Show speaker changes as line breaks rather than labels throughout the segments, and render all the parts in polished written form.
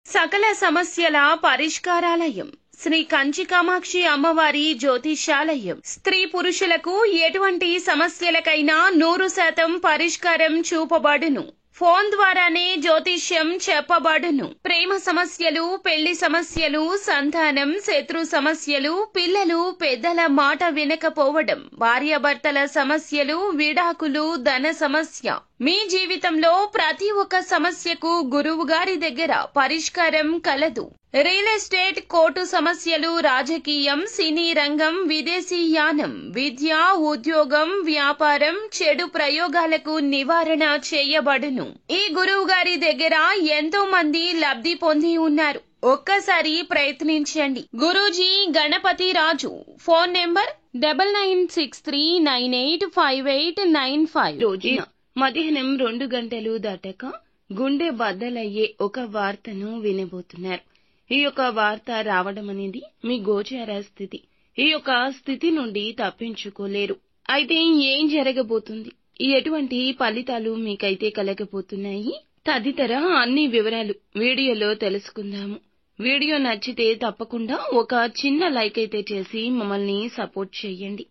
సకల సమస్యల పరిష్కారాలయం శ్రీ కంచి కామాక్షి అమ్మవారి జ్యోతిషాలయం. స్త్రీ పురుషులకు ఎటువంటి సమస్యలకైనా 100% పరిష్కారం చూపబడును. ఫోన్ ద్వారానే జ్యోతిష్యం చెప్పబడును. ప్రేమ సమస్యలు, పెళ్లి సమస్యలు, సంతానం, శత్రు సమస్యలు, పిల్లలు పెద్దల మాట వినకపోవడం, భార్యాభర్తల సమస్యలు, విడాకులు, ధన సమస్య. మీ జీవితంలో ప్రతి ఒక్క సమస్యకు గురువు గారి దగ్గర పరిష్కారం కలదు. రియల్ ఎస్టేట్, కోర్టు సమస్యలు, రాజకీయం, సినీ రంగం, విదేశీయానం, విద్య, ఉద్యోగం, వ్యాపారం, చెడు ప్రయోగాలకు నివారణ చేయబడును. ఈ గురువు గారి దగ్గర ఎంతో మంది లబ్ధి పొంది ఉన్నారు. ఒక్కసారి ప్రయత్నించండి. గురూజీ గణపతి రాజు. Phone number 9963985895. రోజున మధ్యాహ్నం 2 గంటలు దాటాక గుండె బద్దలయ్యే ఒక వార్తను వినబోతున్నారు. ఈ యొక్క వార్త రావడం అనేది మీ గోచార స్థితి. ఈ యొక్క స్థితి నుండి తప్పించుకోలేరు. అయితే ఏం జరగబోతుంది, ఎటువంటి ఫలితాలు మీకైతే కలగబోతున్నాయి తదితర అన్ని వివరాలు వీడియోలో తెలుసుకుందాము. వీడియో నచ్చితే తప్పకుండా ఒక చిన్న లైక్ అయితే చేసి మమ్మల్ని సపోర్ట్ చేయండి.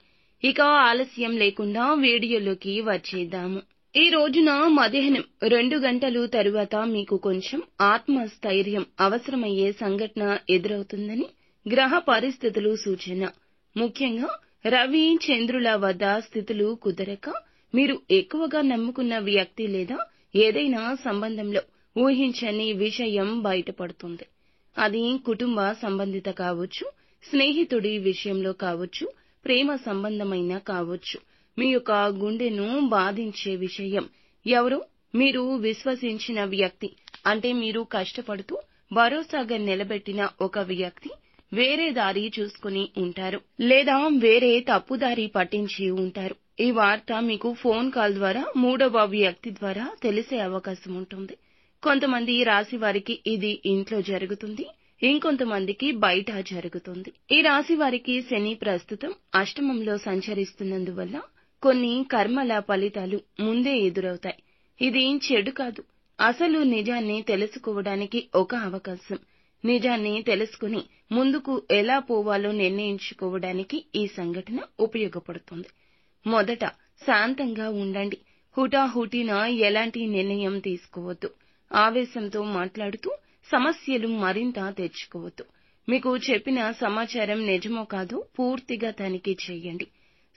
ఇక ఆలస్యం లేకుండా వీడియోలోకి వచ్చేద్దాము. ఈ రోజున మధ్యాహ్నం 2 గంటలు తరువాత మీకు కొంచెం ఆత్మస్థైర్యం అవసరమయ్యే సంఘటన ఎదురవుతుందని గ్రహ పరిస్థితులు సూచన. ముఖ్యంగా రవి, చంద్రుల వద్ద స్థితులు కుదరక మీరు ఎక్కువగా నమ్ముకున్న వ్యక్తి లేదా ఏదైనా సంబంధంలో ఊహించని విషయం బయటపడుతుంది. అది కుటుంబ సంబంధిత కావచ్చు, స్నేహితుడి విషయంలో కావచ్చు, ప్రేమ సంబంధమైన కావచ్చు. మీ యొక్క గుండెను బాధించే విషయం ఎవరో మీరు విశ్వసించిన వ్యక్తి, అంటే మీరు కష్టపడుతూ భరోసాగా నిలబెట్టిన ఒక వ్యక్తి వేరే దారి చూసుకుని ఉంటారు, లేదా వేరే తప్పుదారి పట్టించి ఉంటారు. ఈ వార్త మీకు ఫోన్ కాల్ ద్వారా 3వ వ్యక్తి ద్వారా తెలిసే అవకాశం ఉంటుంది. కొంతమంది రాశి వారికి ఇది ఇంట్లో జరుగుతుంది, ఇంకొంతమందికి బయట జరుగుతుంది. ఈ రాశి వారికి శని ప్రస్తుతం అష్టమంలో సంచరిస్తున్నందువల్ల కొన్ని కర్మల ఫలితాలు ముందే ఎదురవుతాయి. ఇది చెడు కాదు, అసలు నిజాన్ని తెలుసుకోవడానికి ఒక అవకాశం. నిజాన్ని తెలుసుకుని ముందుకు ఎలా పోవాలో నిర్ణయించుకోవడానికి ఈ సంఘటన ఉపయోగపడుతుంది. మొదట శాంతంగా ఉండండి. హుటాహుటిన ఎలాంటి నిర్ణయం తీసుకోవద్దు. ఆవేశంతో మాట్లాడుతూ సమస్యలు మరింత తెచ్చుకోవద్దు. మీకు చెప్పిన సమాచారం నిజమో కాదో పూర్తిగా తనిఖీ చేయండి.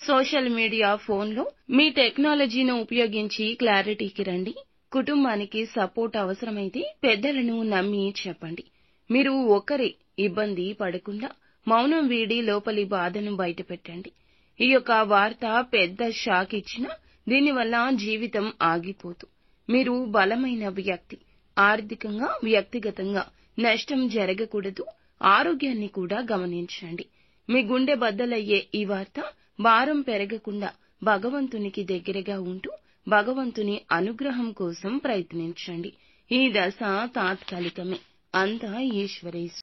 సోషల్ మీడియా, ఫోన్లో మీ టెక్నాలజీని ఉపయోగించి క్లారిటీకి రండి. కుటుంబానికి సపోర్ట్ అవసరమైతే పెద్దలను నమ్మి చెప్పండి. మీరు ఒక్కరే ఇబ్బంది పడకుండా మౌనం వీడి లోపలి బాధను బయటపెట్టండి. ఈ యొక్క వార్త పెద్ద షాక్ ఇచ్చినా దీనివల్ల జీవితం ఆగిపోదు. మీరు బలమైన వ్యక్తి. ఆర్థికంగా, వ్యక్తిగతంగా నష్టం జరగకూడదు. ఆరోగ్యాన్ని కూడా గమనించండి. మీ గుండె బద్దలయ్యే ఈ వార్త భారం పెరగకుండా భగవంతునికి దగ్గరగా ఉంటూ భగవంతుని అనుగ్రహం కోసం ప్రయత్నించండి. ఈ దశ తాత్కాలికమే, అంతా ఈశ్వరేశ్వరుడు.